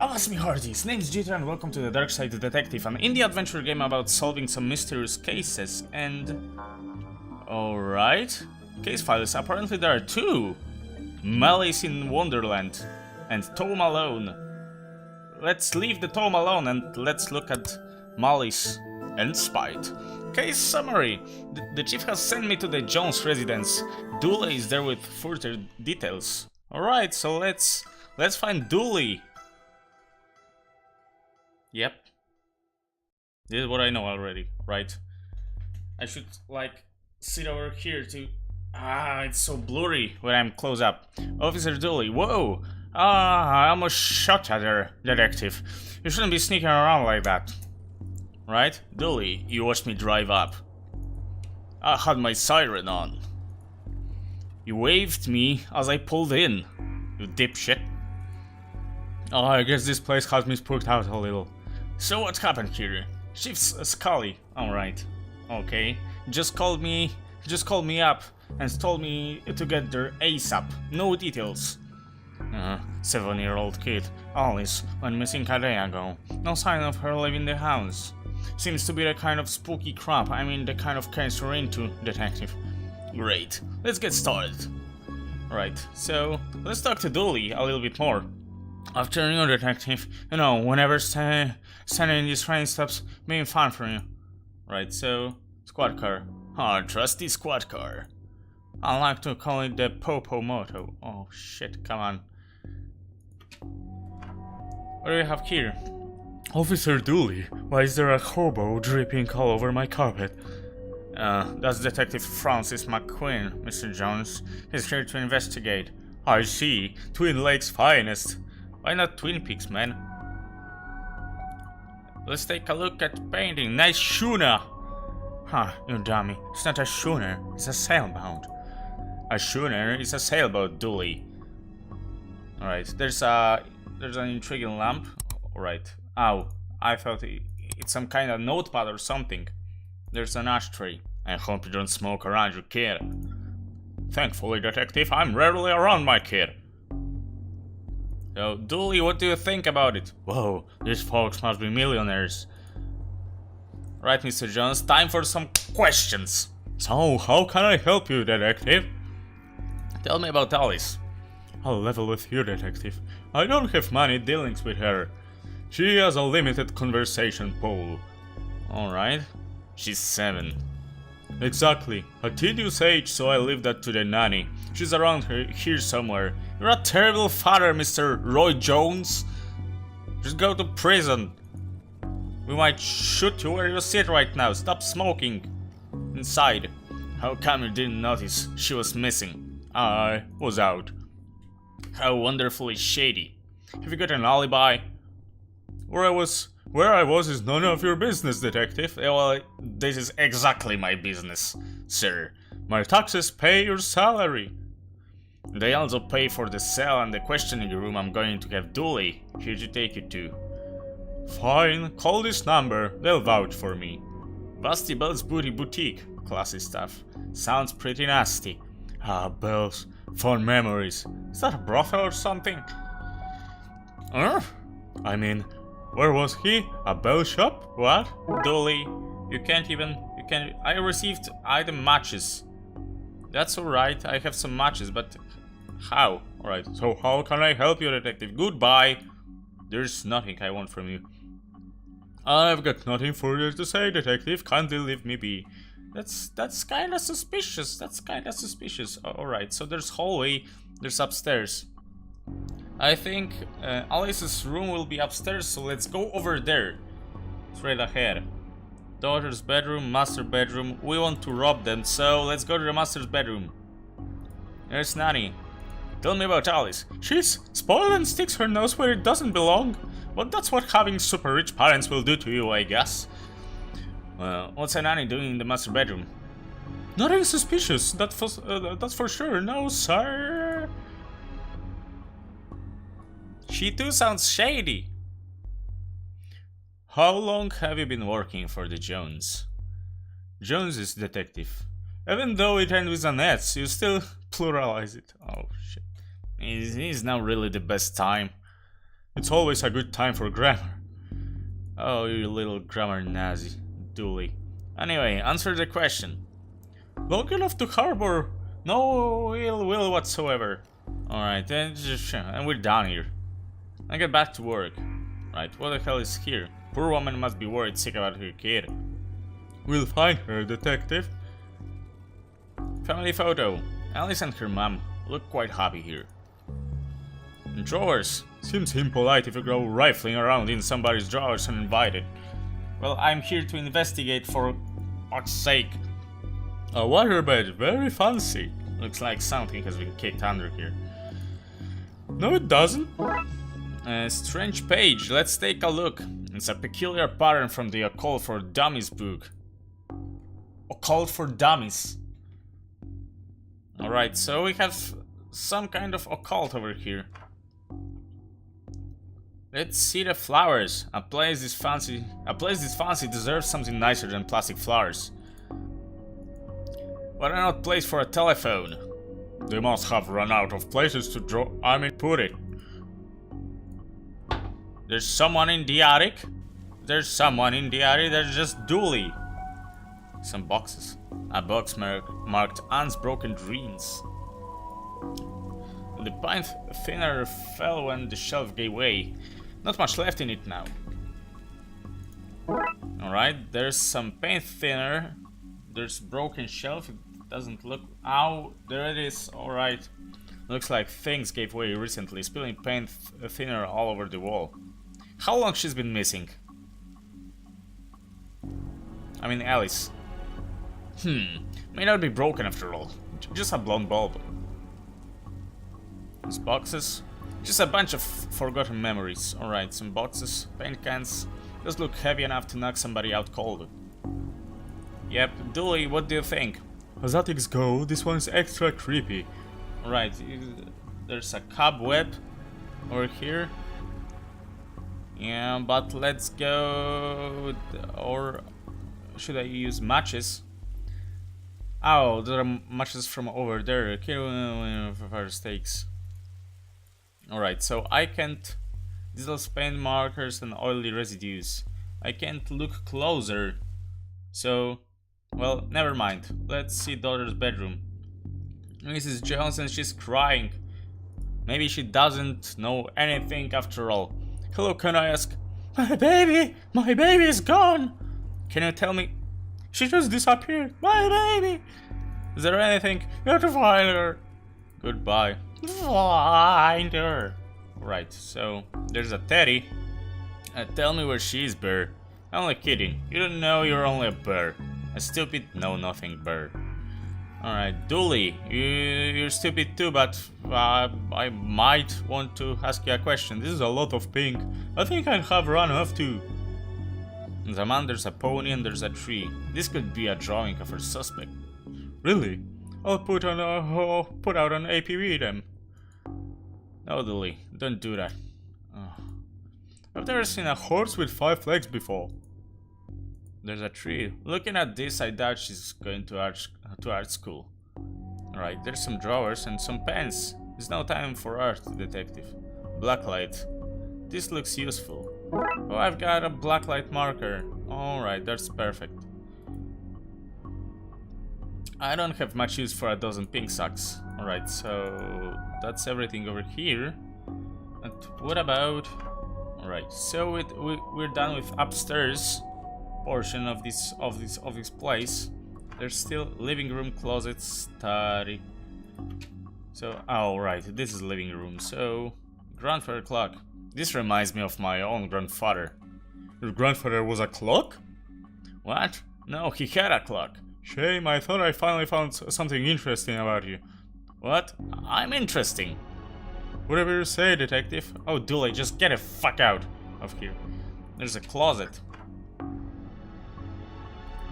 Avast me hearties, name's Jitter and welcome to the Darkside Detective, an indie adventure game about solving some mysterious cases and... Alright. Case files, apparently there are two. Malice in Wonderland and Tom alone. Let's leave the Tom alone and let's look at Malice and Spite. Case summary. The chief has sent me to the Jones residence. Dooley is there with further details. Alright, so let's find Dooley. Yep. This is what I know already, right? I should, like, sit over here to... it's so blurry when I'm close up. Officer Dooley, whoa! I almost shot at her, detective. You shouldn't be sneaking around like that. Right? Dooley, you watched me drive up. I had my siren on. You waved me as I pulled in, you dipshit. Oh, I guess this place has me spooked out a little. So what happened here? Chief Scully. Alright. Okay. Just called me up and told me to get there ASAP. No details. 7-year-old kid. Alice went missing a day ago. No sign of her leaving the house. Seems to be the kind of spooky crap. I mean the kind of case you're into, detective. Great. Let's get started. Right. So let's talk to Dooley a little bit more. Afternoon, detective. You know, whenever standing in these rain stops being fun for you. Right, so, squad car. Oh, trusty squad car. I like to call it the Popo Moto. Oh shit, come on. What do we have here? Officer Dooley, why is there a hobo dripping all over my carpet? That's Detective Francis McQueen, Mr. Jones. He's here to investigate. I see. Twin Lakes' finest. Why not Twin Peaks, man? Let's take a look at painting. Nice schooner! Huh, you dummy. It's not a schooner, it's a sailboat. A schooner is a sailboat, Dooley. Alright, there's an intriguing lamp. Alright. Ow. I thought it's some kind of notepad or something. There's an ashtray. I hope you don't smoke around your kid. Thankfully, detective, I'm rarely around my kid. So, Dooley, what do you think about it? Whoa, these folks must be millionaires. Right, Mr. Jones, time for some questions. So, how can I help you, detective? Tell me about Alice. I'll level with you, detective. I don't have many dealings with her. She has a limited conversation pool. Alright. She's 7. Exactly. A tedious age, so I leave that to the nanny. She's around here somewhere. You're a terrible father, Mr. Roy Jones. Just go to prison. We might shoot you where you sit right now. Stop smoking. Inside. How come you didn't notice she was missing? I was out. How wonderfully shady. Have you got an alibi? Where I was is none of your business, detective. Well, this is exactly my business, sir. My taxes pay your salary. They also pay for the cell and the questioning room I'm going to have Dooley here to take you to. Fine, call this number, they'll vouch for me. Busty Bell's Booty Boutique, classy stuff. Sounds pretty nasty. Ah, bells, fond memories. Is that a brothel or something? I mean, where was he? A bell shop? What? Dooley, I received item matches. That's alright, I have some matches, but how? Alright, so how can I help you, detective? Goodbye. There's nothing I want from you. I've got nothing further to say, detective. Kindly leave me be. That's kinda suspicious. Alright, so there's hallway, there's upstairs. I think Alice's room will be upstairs, so let's go over there. Straight ahead. Daughter's bedroom, master bedroom. We want to rob them, so let's go to the master's bedroom. There's Nanny. Tell me about Alice. She's spoiled and sticks her nose where it doesn't belong. But that's what having super rich parents will do to you, I guess. Well, what's a Nanny doing in the master bedroom? Nothing suspicious, that's for sure. No, sir. She too sounds shady. How long have you been working for the Jones? Jones is detective. Even though it ends with an S, you still pluralize it. Oh shit. Is now really the best time? It's always a good time for grammar. Oh, you little grammar Nazi. Dooley. Anyway, answer the question. Long enough to harbor no ill will whatsoever. Alright, and we're done here. I get back to work. Right, what the hell is here? Poor woman must be worried sick about her kid. We'll find her, detective. Family photo. Alice and her mom look quite happy here. In drawers. Seems impolite if you go rifling around in somebody's drawers uninvited. Well, I'm here to investigate for fuck's sake. A waterbed, very fancy. Looks like something has been kicked under here. No, it doesn't. A strange page, let's take a look. It's a peculiar pattern from the Occult for Dummies book. Occult for Dummies. Alright, so we have some kind of occult over here. Let's see the flowers. A place this fancy deserves something nicer than plastic flowers. What an odd place for a telephone. They must have run out of places to put it. There's someone in the attic. There's just Dooley. Some boxes. A box marked Unspoken Dreams. The pint thinner fell when the shelf gave way. Not much left in it now. Alright, there's some paint thinner. There's broken shelf. It doesn't look... Ow, there it is. Alright. Looks like things gave way recently, spilling paint thinner all over the wall. How long she's been missing? I mean, Alice. May not be broken after all. Just a blown bulb. These boxes. Just a bunch of forgotten memories. Alright, some boxes, paint cans. Those look heavy enough to knock somebody out cold. Yep, Dooley, what do you think? As attics go, this one's extra creepy. Alright, there's a cobweb over here. Yeah, but let's go... Or should I use matches? Oh, there are matches from over there. Kill for stakes. Alright, so I can't... Diesel paint markers and oily residues. I can't look closer. So, well, never mind. Let's see daughter's bedroom. Mrs. Johnson, she's crying. Maybe she doesn't know anything after all. Hello, can I ask? My baby is gone. Can you tell me? She just disappeared. My baby. Is there anything? You have to find her. Goodbye. Find her. Right, so there's a teddy. Tell me where she is, bear. I'm only kidding. You don't know you're only a bear. A stupid know-nothing bear. Alright, Dooley, you're stupid too, but I might want to ask you a question. This is a lot of pink. I think I have run off too. There's a man, there's a pony, and there's a tree. This could be a drawing of our suspect. Really? I'll put out an APB then. No, Dooley, don't do that. Oh. I've never seen a horse with 5 legs before. There's a tree. Looking at this, I doubt she's going to art school. Alright, there's some drawers and some pens. There's no time for art, detective. Blacklight. This looks useful. Oh, I've got a blacklight marker. Alright, that's perfect. I don't have much use for a dozen pink socks. Alright, so that's everything over here. And what about... Alright, so we're done with upstairs portion of this place. There's still living room, closet, study. So, oh right, this is living room. So, grandfather clock. This reminds me of my own grandfather. Your grandfather was a clock? What? No, he had a clock. Shame, I thought I finally found something interesting about you. What? I'm interesting. Whatever you say, detective. Oh, Dooley, just get the fuck out of here. There's a closet.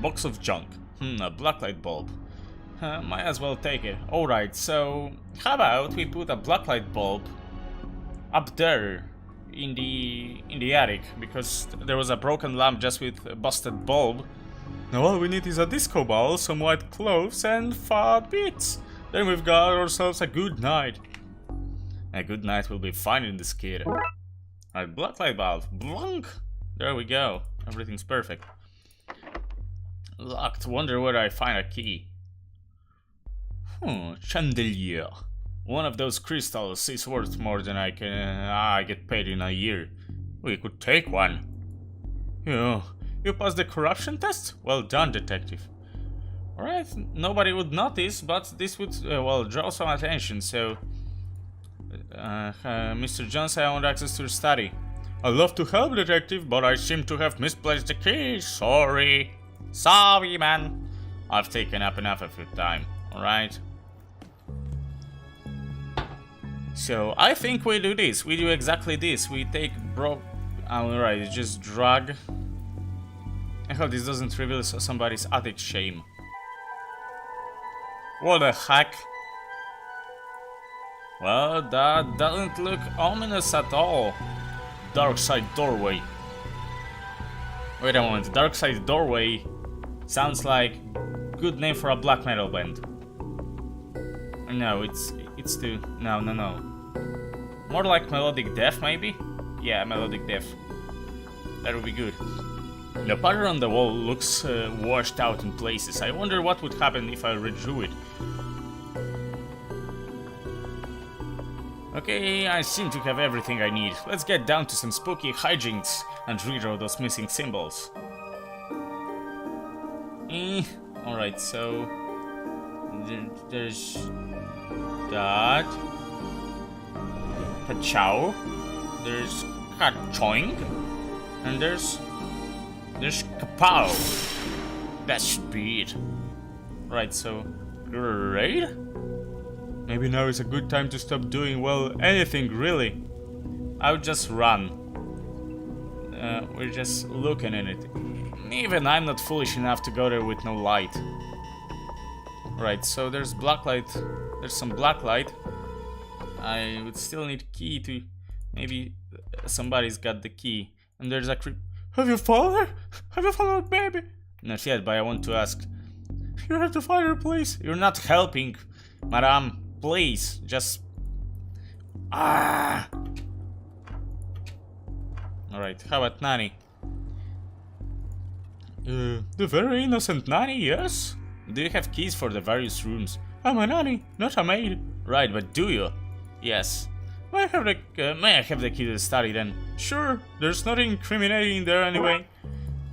Box of junk. A blacklight bulb. Might as well take it. Alright, so how about we put a blacklight bulb up there in the attic, because there was a broken lamp just with a busted bulb. Now all we need is a disco ball, some white clothes, and 5 bits. Then we've got ourselves a good night. A good night will be finding this kid. Alright, blacklight valve. Blunk! There we go. Everything's perfect. Locked. Wonder where I find a key. Chandelier. One of those crystals is worth more than I get paid in a year. We could take one. You passed the corruption test? Well done, detective. Alright, nobody would notice, but this would, well, draw some attention, so... Mr. Jones, I want access to your study. I'd love to help, detective, but I seem to have misplaced the key. Sorry. Sorry, man. I've taken up enough of your time, alright? So, I think we do this. We do exactly this. We take alright, just drag. I hope this doesn't reveal somebody's attic shame. What the heck? Well, that doesn't look ominous at all. Darkside doorway. Wait a moment, Darkside doorway sounds like good name for a black metal band. No, it's too... No. More like melodic death, maybe? Yeah, melodic death. That would be good. The pattern on the wall looks washed out in places. I wonder what would happen if I redrew it. Okay, I seem to have everything I need. Let's get down to some spooky hijinks and redraw those missing symbols. Alright, so... There's... that... Pachow. There's Kachoing. And there's Kapow. That should be it. Right, so... Great. Maybe now is a good time to stop doing, well, anything, really. I would just run. We're just looking at it. Even I'm not foolish enough to go there with no light. Right, so there's blacklight. There's some blacklight. I would still need a key to... Maybe somebody's got the key. And there's a creep... Have you found her? Have you found her, baby? Not yet, but I want to ask. You have to find her, please. You're not helping, madame. Please, just... Alright, how about Nanny? The very innocent Nanny, yes? Do you have keys for the various rooms? I'm a nanny, not a maid. Right, but do you? Yes. May I have the key to the study then? Sure, there's nothing incriminating there anyway.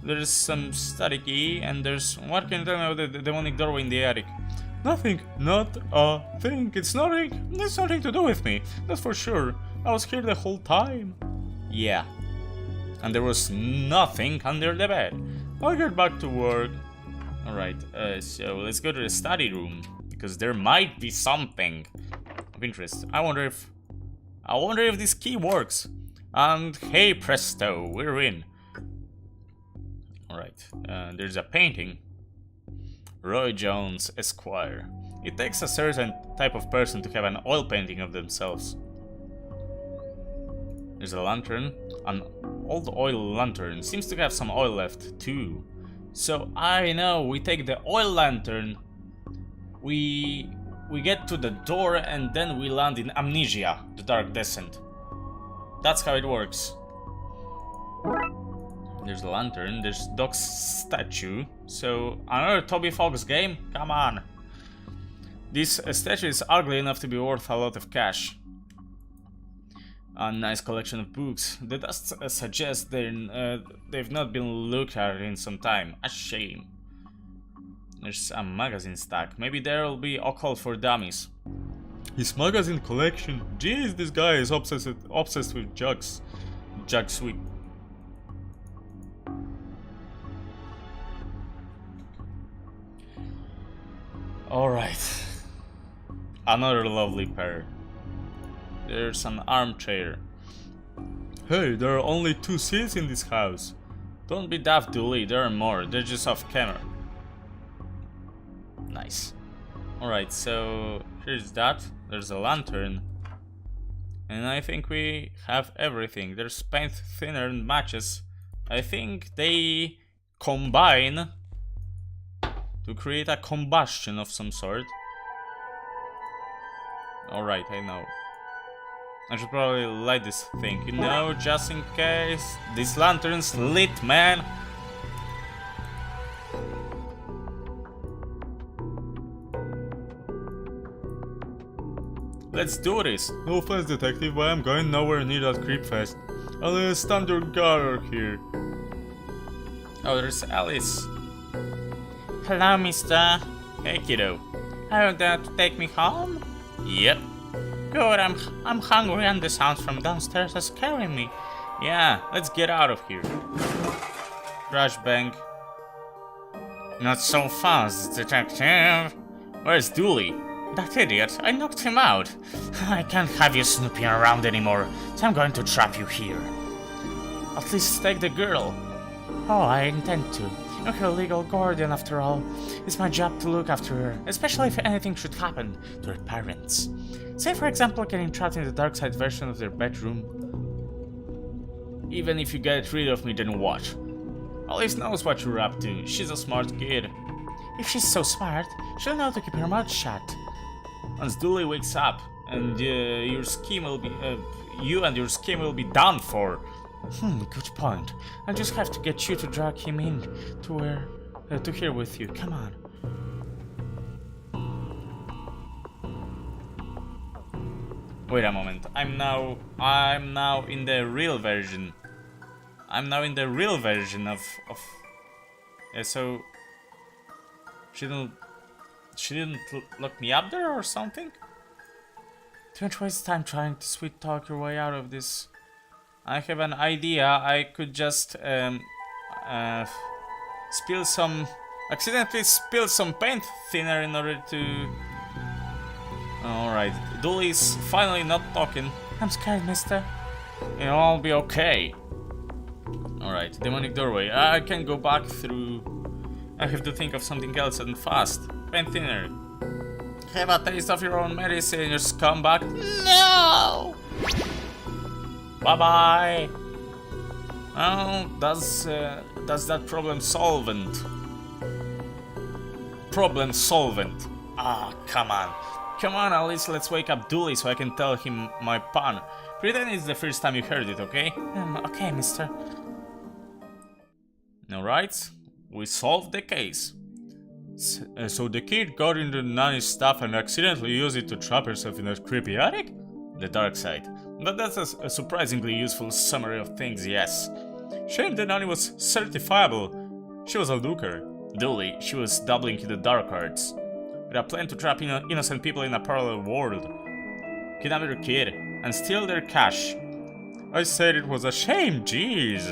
There's some study key, and there's... What can you tell me about the demonic doorway in the attic? Nothing, not a thing. It's nothing to do with me, that's for sure. I was here the whole time. Yeah. And there was nothing under the bed. I'll get back to work. Alright, so let's go to the study room, because there might be something of interest. I wonder if this key works. And hey presto, we're in. Alright, there's a painting. Roy Jones, Esquire. It takes a certain type of person to have an oil painting of themselves. There's a lantern, an old oil lantern. Seems to have some oil left too. So I know, we take the oil lantern, we get to the door, and then we land in Amnesia, the Dark Descent. That's how it works. There's a lantern, there's Doc's statue. So, another Toby Fox game? Come on. This statue is ugly enough to be worth a lot of cash. A nice collection of books. The dust suggests they've not been looked at in some time. A shame. There's a magazine stack. Maybe there'll be occult for dummies. His magazine collection. Jeez, this guy is obsessed with jugs. Jug sweet. Alright. Another lovely pair. There's an armchair. Hey, there are only 2 seats in this house. Don't be daft, Dooley, there are more. They're just off camera. Nice. Alright, so here's that. There's a lantern. And I think we have everything. There's paint thinner and matches. I think they combine to create a combustion of some sort. Alright, I know. I should probably light this thing, you know, just in case. This lantern's lit, man. Let's do this. No offense, detective, but I'm going nowhere near that creep fest. I'll stand your guard here. Oh, there's Alice. Hello, mister. Hey, kiddo. Are you there to take me home? Yep. Good, I'm hungry and the sounds from downstairs are scaring me. Yeah, let's get out of here. Crash bang. Not so fast, detective. Where's Dooley? That idiot, I knocked him out. I can't have you snooping around anymore, so I'm going to trap you here. At least take the girl. Oh, I intend to. You're her legal guardian after all. It's my job to look after her, especially if anything should happen to her parents. Say for example getting trapped in the Darkside version of their bedroom. Even if you get rid of me, then what? Alice knows what you're up to. She's a smart kid. If she's so smart, she'll know to keep her mouth shut. Once Dooley wakes up, and your scheme will be, you and your scheme will be done for. Good point. I'll just have to get you to drag him in to here with you. Come on. Wait a moment. I'm now in the real version. I'm now in the real version of. So she didn't lock me up there or something? Don't waste time trying to sweet talk your way out of this. I have an idea. I could just accidentally spill some paint thinner in order to. Alright, Dooley's finally not talking. I'm scared, mister. It'll all be okay. Alright, demonic doorway. I can go back through. I have to think of something else and fast. Paint thinner. Have a taste of your own medicine, you scumbag. No! Bye bye. Oh, that's that problem solvent. Problem solvent. Ah, come on. Come on, Alice, let's wake up Dooley so I can tell him my pun. Pretend it's the first time you heard it, okay? Okay, mister. Alright, we solved the case. So the kid got into Nanny's stuff and accidentally used it to trap herself in that creepy attic? The dark side. But that's a surprisingly useful summary of things, yes. Shame the Nanny was certifiable. She was a looker. Dooley, she was dabbling in the dark arts. With a plan to trap innocent people in a parallel world. Kidnap your kid and steal their cash. I said it was a shame, jeez.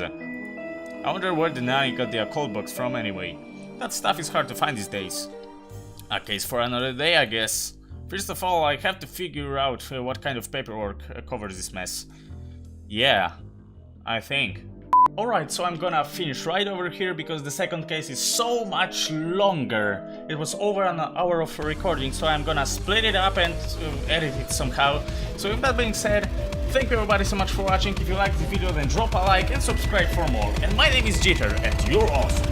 I wonder where the Nanny got the occult box from anyway. That stuff is hard to find these days. A case for another day, I guess. First of all, I have to figure out what kind of paperwork covers this mess. Yeah, I think. Alright, so I'm gonna finish right over here because the second case is so much longer. It was over an hour of recording, so I'm gonna split it up and edit it somehow. So with that being said, thank you everybody so much for watching. If you liked this video, then drop a like and subscribe for more. And my name is Jitter, and you're awesome.